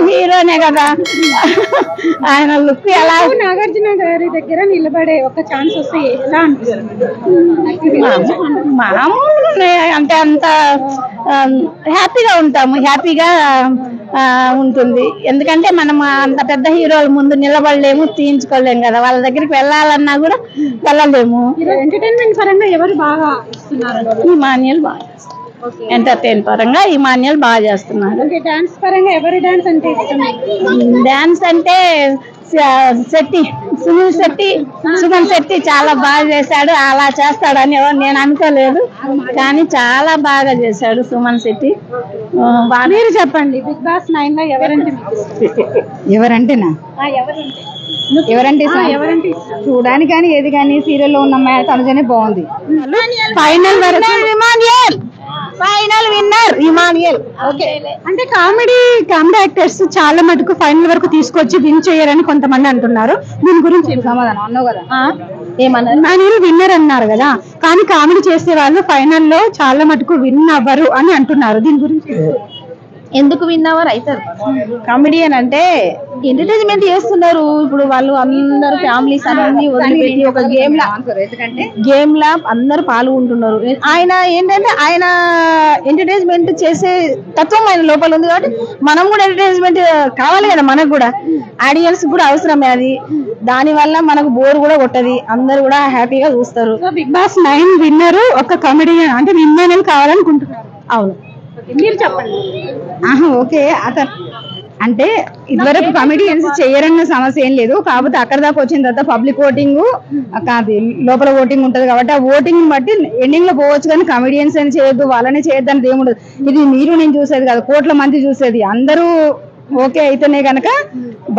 హీరోనే కదా, ఆయన లుక్ ఎలా. నాగార్జున గారి దగ్గర నిలబడే ఒక ఛాన్స్ వస్తే ఎలా అనిపిస్తుంది? మామూలుగా అంటే అంత హ్యాపీగా ఉంటాము, హ్యాపీగా ఉంటుంది. ఎందుకంటే మనం అంత పెద్ద హీరోల ముందు నిలబడలేము, తీయించుకోలేము కదా, వాళ్ళ దగ్గరికి వెళ్ళాలన్నా కూడా వెళ్ళలేము. ఎంటర్టైన్మెంట్ పరంగా ఎవరు బాగా ఇస్తున్నారు? ఇమాన్యుయల్ బాగా, ఎంటర్టైన్ పరంగా ఇమాన్యుయల్ బాగా చేస్తున్నారు. డాన్స్ పరంగా ఎవరి డాన్స్ అంటే ఇష్టం? డాన్స్ అంటే సుమన్ శెట్టి చాలా బాగా చేశాడు. అలా చేస్తాడని నేను అనుకోలేదు, కానీ చాలా బాగా చేశాడు సుమన్ శెట్టి. మీరు చెప్పండి, బిగ్ బాస్ 9 లో ఎవరంటే ఎవరంటేనా ఎవరంటే చూడడానికి కానీ ఏది కానీ సీరియల్లో ఉన్న అమ్మాయి తనుజనే బాగుంది. ఫైనల్ వరకు ఫైనల్ విన్నర్ ఇమాన్యుయల్. అంటే కామెడీ యాక్టర్స్ చాలా మటుకు ఫైనల్ వరకు తీసుకొచ్చి విన్ చేయరని కొంతమంది అంటున్నారు. దీని గురించి సమాధానం అన్నావు కదా, ఇమాన్యుయల్ విన్నర్ అన్నారు కదా, కానీ కామెడీ చేసే వాళ్ళు ఫైనల్లో చాలా మటుకు విన్ అవ్వరు అని అంటున్నారు. దీని గురించి ఎందుకు విన్ అవ్వరు అవుతారు? కామెడియన్ అంటే ఎంటర్టైన్మెంట్ చేస్తున్నారు. ఇప్పుడు వాళ్ళు అందరు ఫ్యామిలీస్ అన్ని వదిలిపెట్టి ఒక గేమ్ లా అందరు పాల్గొంటున్నారు. ఆయన ఏంటంటే ఆయన ఎంటర్టైన్మెంట్ చేసే తత్వం ఆయన లోపల ఉంది కాబట్టి మనం కూడా ఎంటర్టైన్మెంట్ కావాలి కదా, మనకు కూడా ఆడియన్స్ కూడా అవసరమే అది. దాని వల్ల మనకు బోర్ కూడా కొట్టది, అందరు కూడా హ్యాపీగా చూస్తారు. బిగ్ బాస్ 9 విన్నర్ ఒక కామెడియన్ అంటే విన్నర్ కావాలనుకుంటున్నారు. అవును, మీరు చెప్పండి. ఓకే, అతను అంటే ఇదివరకు కమెడియన్స్ చేయరన్న సమస్య ఏం లేదు. కాకపోతే అక్కడ దాకా వచ్చిన తర్వాత పబ్లిక్ ఓటింగ్ కాదు, లోపల ఓటింగ్ ఉంటది కాబట్టి ఆ ఓటింగ్ బట్టి ఎండింగ్ లో పోవచ్చు. కానీ కమెడియన్స్ అని చేయొద్దు, వాళ్ళనే చేయొద్దు అని ఏముండదు. ఇది మీరు నేను చూసేది కాదు, కోట్ల మంది చూసేది. అందరూ ఓకే అయితేనే కనుక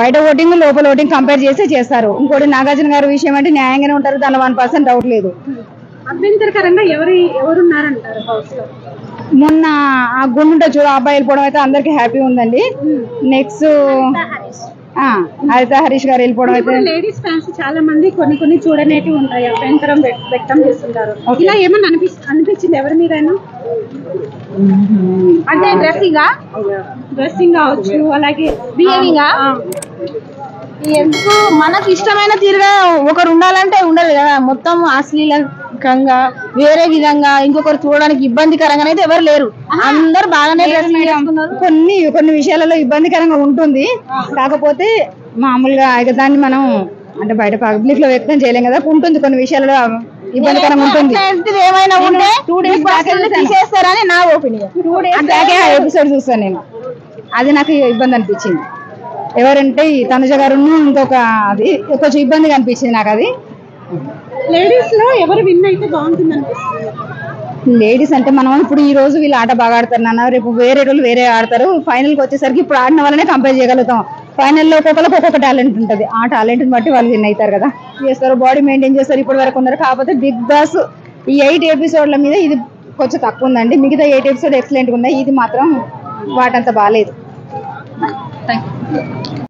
బయట ఓటింగ్ లోపల ఓటింగ్ కంపేర్ చేస్తే చేస్తారు. ఇంకోటి నాగార్జున గారి విషయం అంటే న్యాయంగానే ఉంటారు, దానిలో 1% డౌట్ లేదు. అభ్యంతరకరంగా ఎవరున్నారంటారు హౌస్ లో? మొన్న ఆ గుండు చూడ అబ్బాయి వెళ్ళిపోవడం అయితే అందరికి హ్యాపీ ఉందండి. నెక్స్ట్ హరిత హరీష్ గారు వెళ్ళిపోవడం అయితే లేడీస్ ఫ్యాన్స్ చాలా మంది కొన్ని చూడనేటి ఉంటాయి, అభ్యంతరం వ్యక్తం చేస్తుంటారు. ఇలా ఏమన్నా అనిపించింది ఎవరి మీదైనా? అంటే డ్రెస్సింగ్ కావచ్చు, అలాగే బిహేవింగ్ ఎందుకు మనకు ఇష్టమైన తీరుగా ఒకరు ఉండాలంటే ఉండదు కదా. మొత్తం అశ్లీలంగా వేరే విధంగా ఇంకొకరు చూడడానికి ఇబ్బందికరంగా అయితే ఎవరు లేరు, అందరు బాగానే కొన్ని విషయాలలో ఇబ్బందికరంగా ఉంటుంది. కాకపోతే మామూలుగా దాన్ని మనం అంటే బయట పబ్లిక్ లో వ్యక్తం చేయలేం కదా, ఉంటుంది కొన్ని విషయాలలో ఇబ్బందికరంగా ఉంటుంది. ఏమైనా ఉంటే తీసేస్తారని నా ఒపీనియన్. 2 days బ్యాకే ఆ ఎపిసోడ్ చూస్తాను నేను, అది నాకు ఇబ్బంది అనిపించింది. ఎవరంటే ఈ తనుజ గారు ఇంకొక అది కొంచెం ఇబ్బందిగా అనిపించింది నాకు. అది లేడీస్ లో ఎవరు విన్ అయితే బాగుంటుంది అనిపిస్తుంది? లేడీస్ అంటే మనం ఇప్పుడు ఈ రోజు వీళ్ళు ఆట బాగా ఆడతారు నాన్న, రేపు వేరే రోజులు వేరే ఆడతారు. ఫైనల్ కి వచ్చేసరికి ఇప్పుడు ఆడిన వాళ్ళనే కంపేర్ చేయగలుగుతాం. ఫైనల్లో ఒక్కొక్కరికి ఒక్కొక్క టాలెంట్ ఉంటుంది, ఆ టాలెంట్ బట్టి వాళ్ళు విన్ అవుతారు కదా, చేస్తారు, బాడీ మెయింటైన్ చేస్తారు. ఇప్పటి వరకు ఉన్నారు. కాకపోతే బిగ్ బాస్ ఈ 8 ఎపిసోడ్ల మీద ఇది కొంచెం తక్కువ ఉందండి. మిగతా 8 ఎపిసోడ్ ఎక్సలెంట్ గా ఉన్నాయి, ఇది మాత్రం వాటంతా బాగాలేదు. Thank you.